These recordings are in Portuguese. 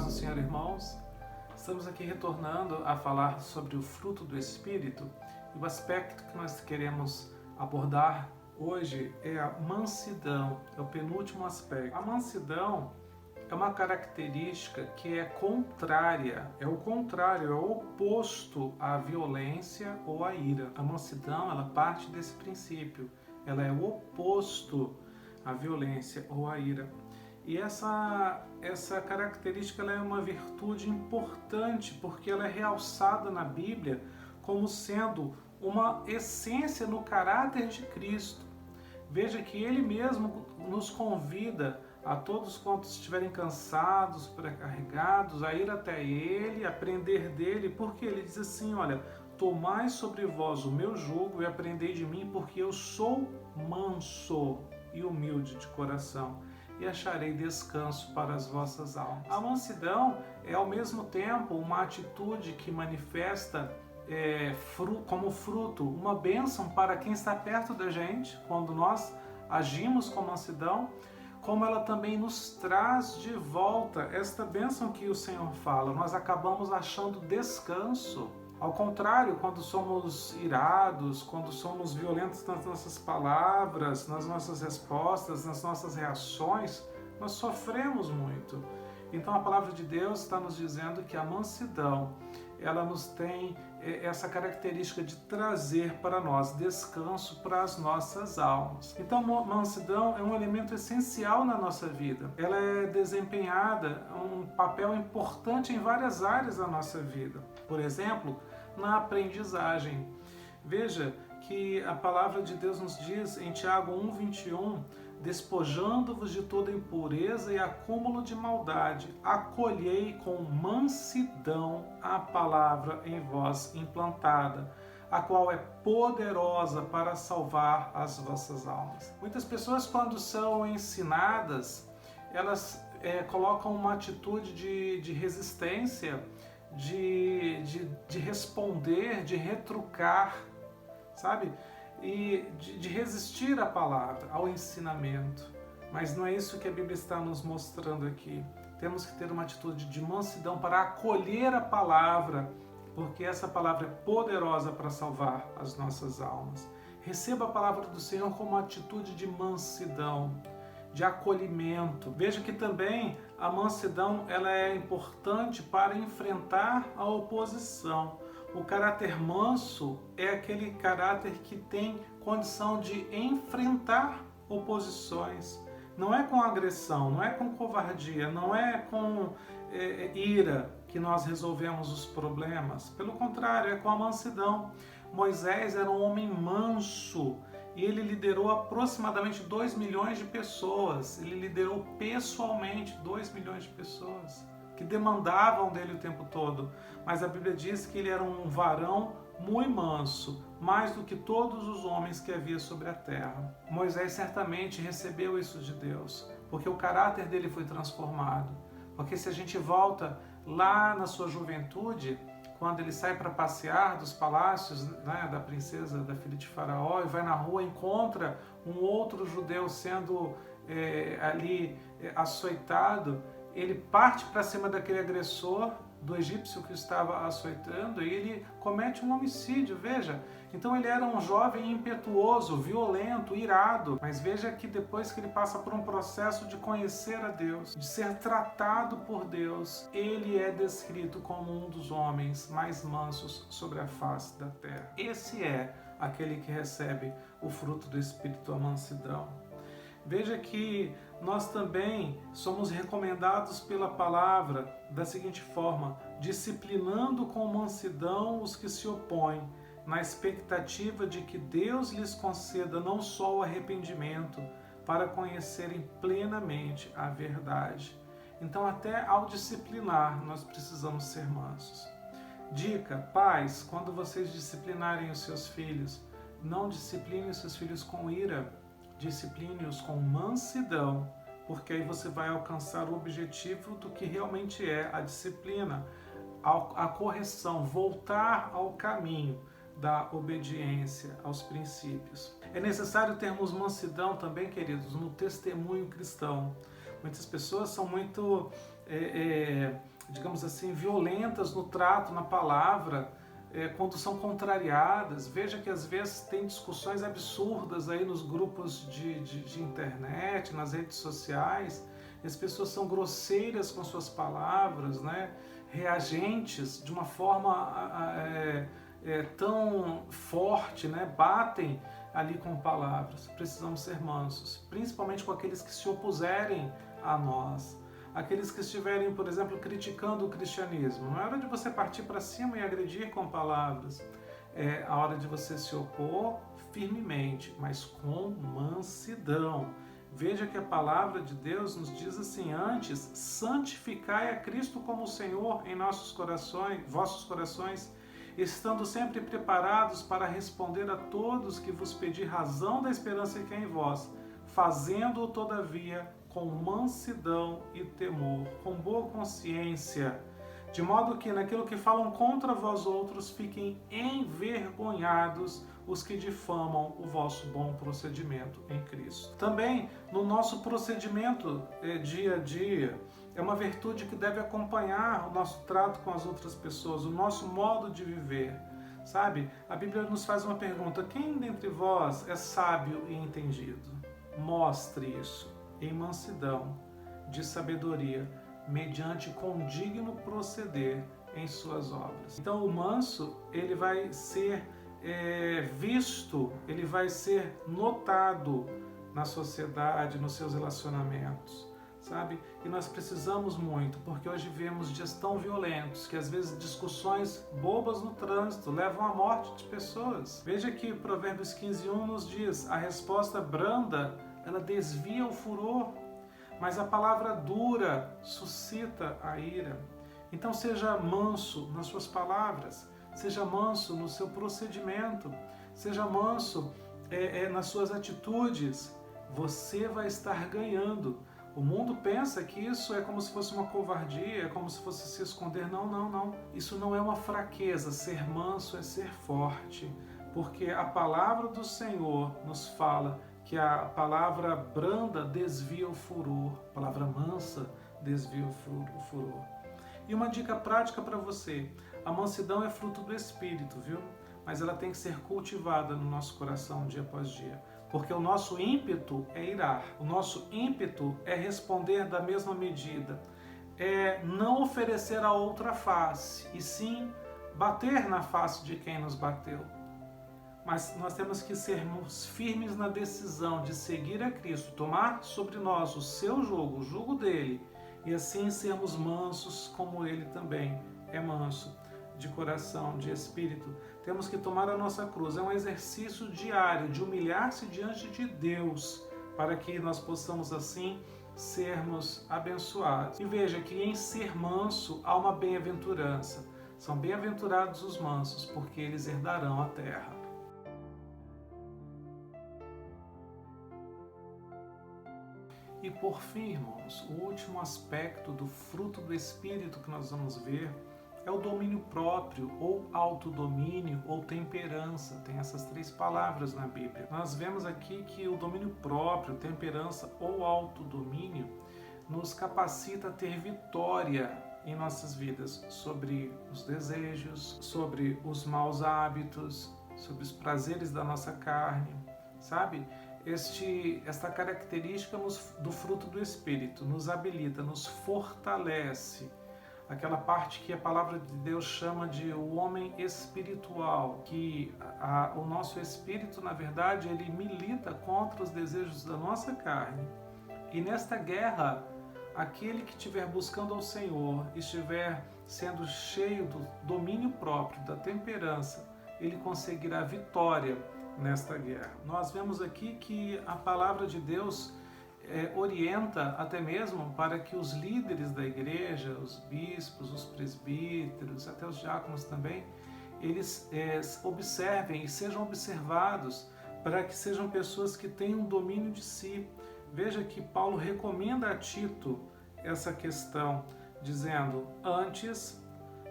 paz do Senhor, irmãos. Estamos aqui retornando a falar sobre o fruto do Espírito e o aspecto que nós queremos abordar hoje é a mansidão, é o penúltimo aspecto. A mansidão é uma característica que é contrária, é o contrário, é o oposto à violência ou à ira. A mansidão, ela parte desse princípio, ela é o oposto à violência ou à ira. E essa característica ela é uma virtude importante porque ela é realçada na Bíblia como sendo uma essência no caráter de Cristo. Veja que Ele mesmo nos convida a todos quantos estiverem cansados, sobrecarregados, a ir até Ele, aprender dele, porque Ele diz assim, olha, tomai sobre vós o meu jugo e aprendei de mim, porque eu sou manso e humilde de coração, e acharei descanso para as vossas almas. A mansidão é ao mesmo tempo uma atitude que manifesta como fruto, uma bênção para quem está perto da gente, quando nós agimos com mansidão, como ela também nos traz de volta esta bênção que o Senhor fala. Nós acabamos achando descanso. Ao contrário, quando somos irados, quando somos violentos nas nossas palavras, nas nossas respostas, nas nossas reações, nós sofremos muito. Então a palavra de Deus está nos dizendo que a mansidão, ela nos tem essa característica de trazer para nós descanso para as nossas almas. Então a mansidão é um elemento essencial na nossa vida. Ela é desempenhada um papel importante em várias áreas da nossa vida. Por exemplo, na aprendizagem. Veja que a palavra de Deus nos diz em Tiago 1:21, despojando-vos de toda impureza e acúmulo de maldade, acolhei com mansidão a palavra em vós implantada, a qual é poderosa para salvar as vossas almas. Muitas pessoas, quando são ensinadas, elas colocam uma atitude de resistência, de responder, de retrucar, sabe? E de resistir à palavra, ao ensinamento. Mas não é isso que a Bíblia está nos mostrando aqui. Temos que ter uma atitude de mansidão para acolher a palavra, porque essa palavra é poderosa para salvar as nossas almas. Receba a palavra do Senhor com uma atitude de mansidão, de acolhimento. Veja que também a mansidão ela é importante para enfrentar a oposição. O caráter manso é aquele caráter que tem condição de enfrentar oposições. Não é com agressão, não é com covardia, não é com ira que nós resolvemos os problemas. Pelo contrário, é com a mansidão. Moisés era um homem manso e ele liderou aproximadamente 2 milhões de pessoas. Ele liderou pessoalmente 2 milhões de pessoas que demandavam dele o tempo todo. Mas a Bíblia diz que ele era um varão muito manso, mais do que todos os homens que havia sobre a terra. Moisés certamente recebeu isso de Deus, porque o caráter dele foi transformado. Porque se a gente volta lá na sua juventude, quando ele sai para passear dos palácios, né, da princesa, da filha de Faraó, e vai na rua e encontra um outro judeu sendo ali açoitado, ele parte para cima daquele agressor, do egípcio que estava açoitando, e ele comete um homicídio, veja. Então ele era um jovem impetuoso, violento, irado, mas veja que depois que ele passa por um processo de conhecer a Deus, de ser tratado por Deus, ele é descrito como um dos homens mais mansos sobre a face da terra. Esse é aquele que recebe o fruto do Espírito, a mansidão. Veja que nós também somos recomendados pela palavra da seguinte forma: disciplinando com mansidão os que se opõem, na expectativa de que Deus lhes conceda não só o arrependimento, para conhecerem plenamente a verdade. Então, até ao disciplinar, nós precisamos ser mansos. Dica: pais, quando vocês disciplinarem os seus filhos, não disciplinem os seus filhos com ira, discipline-os com mansidão, porque aí você vai alcançar o objetivo do que realmente é a disciplina, a correção, voltar ao caminho da obediência aos princípios. É necessário termos mansidão também, queridos, no testemunho cristão. Muitas pessoas são muito digamos assim, violentas no trato, na palavra, quando são contrariadas. Veja que às vezes tem discussões absurdas aí nos grupos de internet, nas redes sociais, e as pessoas são grosseiras com suas palavras, né? Reagentes de uma forma tão forte, né? Batem ali com palavras. Precisamos ser mansos, principalmente com aqueles que se opuserem a nós. Aqueles que estiverem, por exemplo, criticando o cristianismo. Não é hora de você partir para cima e agredir com palavras. É a hora de você se opor firmemente, mas com mansidão. Veja que a palavra de Deus nos diz assim: antes, santificai a Cristo como Senhor em nossos corações, vossos corações, estando sempre preparados para responder a todos que vos pedir razão da esperança que é em vós, fazendo-o todavia com mansidão e temor, com boa consciência, de modo que naquilo que falam contra vós outros fiquem envergonhados os que difamam o vosso bom procedimento em Cristo. Também no nosso procedimento dia a dia, é uma virtude que deve acompanhar o nosso trato com as outras pessoas, o nosso modo de viver. Sabe, a Bíblia nos faz uma pergunta: quem dentre vós é sábio e entendido? Mostre isso em mansidão, de sabedoria, mediante condigno proceder em suas obras. Então o manso, ele vai ser visto, ele vai ser notado na sociedade, nos seus relacionamentos, sabe? E nós precisamos muito, porque hoje vemos dias tão violentos, que às vezes discussões bobas no trânsito levam à morte de pessoas. Veja que Provérbios 15:1 nos diz: a resposta branda, ela desvia o furor, mas a palavra dura suscita a ira. Então seja manso nas suas palavras, seja manso no seu procedimento, seja manso nas suas atitudes. Você vai estar ganhando. O mundo pensa que isso é como se fosse uma covardia, é como se fosse se esconder. Não, não, não. Isso não é uma fraqueza. Ser manso é ser forte, porque a palavra do Senhor nos fala que a palavra branda desvia o furor, a palavra mansa desvia o furor. E uma dica prática para você: a mansidão é fruto do Espírito, viu? Mas ela tem que ser cultivada no nosso coração dia após dia. Porque o nosso ímpeto é irar, o nosso ímpeto é responder da mesma medida, é não oferecer a outra face, e sim bater na face de quem nos bateu. Mas nós temos que sermos firmes na decisão de seguir a Cristo, tomar sobre nós o seu jugo, o jugo dele, e assim sermos mansos como ele também é manso, de coração, de espírito. Temos que tomar a nossa cruz. É um exercício diário de humilhar-se diante de Deus, para que nós possamos assim sermos abençoados. E veja que em ser manso há uma bem-aventurança. São bem-aventurados os mansos, porque eles herdarão a terra. E por fim, irmãos, o último aspecto do fruto do Espírito que nós vamos ver é o domínio próprio, ou autodomínio, ou temperança. Tem essas três palavras na Bíblia. Nós vemos aqui que o domínio próprio, temperança ou autodomínio nos capacita a ter vitória em nossas vidas sobre os desejos, sobre os maus hábitos, sobre os prazeres da nossa carne, sabe? Esta característica do fruto do Espírito nos habilita, nos fortalece. Aquela parte que a palavra de Deus chama de o homem espiritual, que o nosso espírito, na verdade, ele milita contra os desejos da nossa carne. E nesta guerra, aquele que estiver buscando ao Senhor, estiver sendo cheio do domínio próprio, da temperança, ele conseguirá vitória nesta guerra. Nós vemos aqui que a palavra de Deus orienta até mesmo para que os líderes da igreja, os bispos, os presbíteros, até os diáconos também, eles observem e sejam observados para que sejam pessoas que tenham domínio de si. Veja que Paulo recomenda a Tito essa questão, dizendo: antes,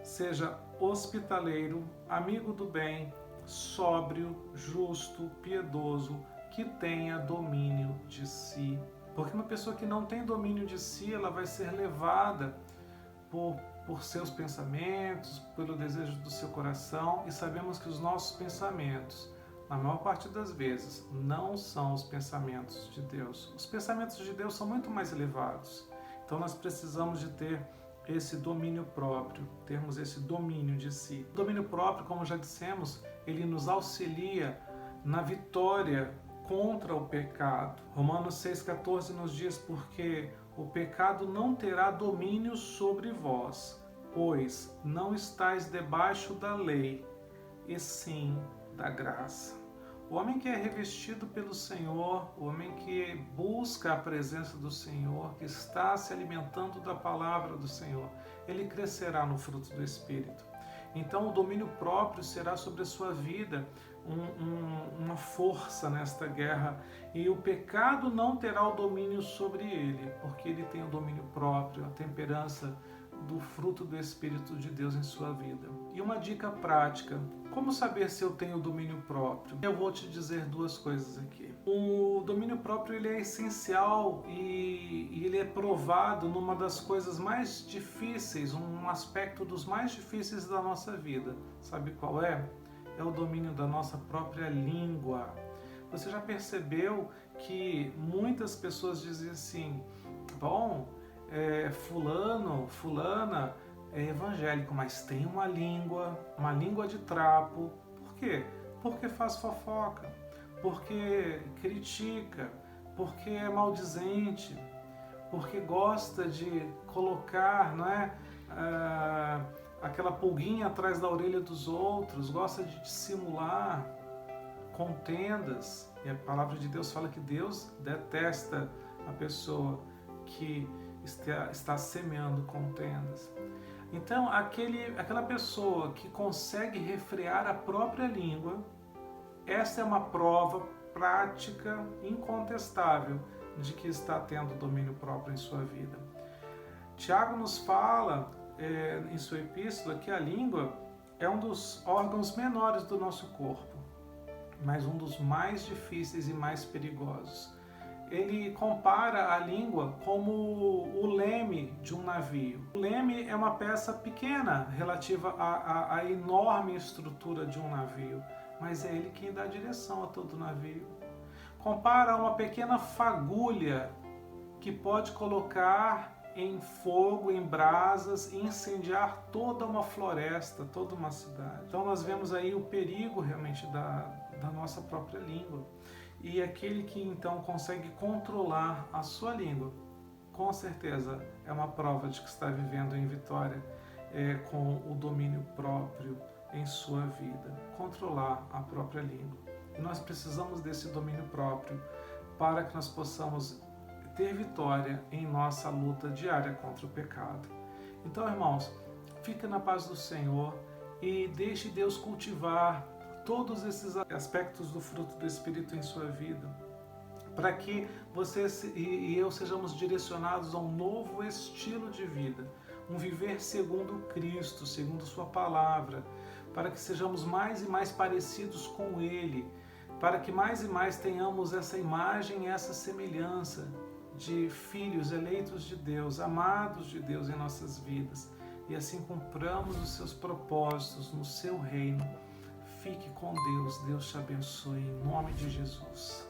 seja hospitaleiro, amigo do bem, sóbrio, justo, piedoso, que tenha domínio de si. Porque uma pessoa que não tem domínio de si, ela vai ser levada por por seus pensamentos, pelo desejo do seu coração, e sabemos que os nossos pensamentos, na maior parte das vezes, não são os pensamentos de Deus. Os pensamentos de Deus são muito mais elevados. Então nós precisamos de ter esse domínio próprio, termos esse domínio de si. O domínio próprio, como já dissemos, ele nos auxilia na vitória contra o pecado. Romanos 6,14 nos diz: porque o pecado não terá domínio sobre vós, pois não estáis debaixo da lei, e sim da graça. O homem que é revestido pelo Senhor, o homem que busca a presença do Senhor, que está se alimentando da palavra do Senhor, ele crescerá no fruto do Espírito. Então o domínio próprio será sobre a sua vida uma força nesta guerra, e o pecado não terá o domínio sobre ele, porque ele tem o domínio próprio, a temperança do fruto do Espírito de Deus em sua vida. E uma dica prática: como saber se eu tenho domínio próprio? Eu vou te dizer duas coisas aqui. O domínio próprio ele é essencial e ele é provado numa das coisas mais difíceis, um aspecto dos mais difíceis da nossa vida. Sabe qual é? É o domínio da nossa própria língua. Você já percebeu que muitas pessoas dizem assim: bom, fulana é evangélico, mas tem uma língua de trapo. Por quê? Porque faz fofoca, porque critica, porque é maldizente, porque gosta de colocar, não é, aquela pulguinha atrás da orelha dos outros, gosta de dissimular contendas. E a palavra de Deus fala que Deus detesta a pessoa que está semeando contendas. Então, aquela pessoa que consegue refrear a própria língua, essa é uma prova prática, incontestável, de que está tendo domínio próprio em sua vida. Tiago nos fala, em sua epístola, que a língua é um dos órgãos menores do nosso corpo, mas um dos mais difíceis e mais perigosos. Ele compara a língua como o leme de um navio. O leme é uma peça pequena relativa à enorme estrutura de um navio, mas é ele quem dá direção a todo o navio. Compara a uma pequena fagulha que pode colocar em fogo, em brasas, e incendiar toda uma floresta, toda uma cidade. Então nós vemos aí o perigo realmente da nossa própria língua. E aquele que então consegue controlar a sua língua, com certeza é uma prova de que está vivendo em vitória, com o domínio próprio em sua vida. Controlar a própria língua. E nós precisamos desse domínio próprio para que nós possamos ter vitória em nossa luta diária contra o pecado. Então, irmãos, fique na paz do Senhor e deixe Deus cultivar todos esses aspectos do fruto do Espírito em sua vida, para que você e eu sejamos direcionados a um novo estilo de vida, um viver segundo Cristo, segundo sua palavra, para que sejamos mais e mais parecidos com Ele, para que mais e mais tenhamos essa imagem, essa semelhança de filhos eleitos de Deus, amados de Deus em nossas vidas, e assim cumpramos os seus propósitos no seu reino. Fique com Deus, Deus te abençoe, em nome de Jesus.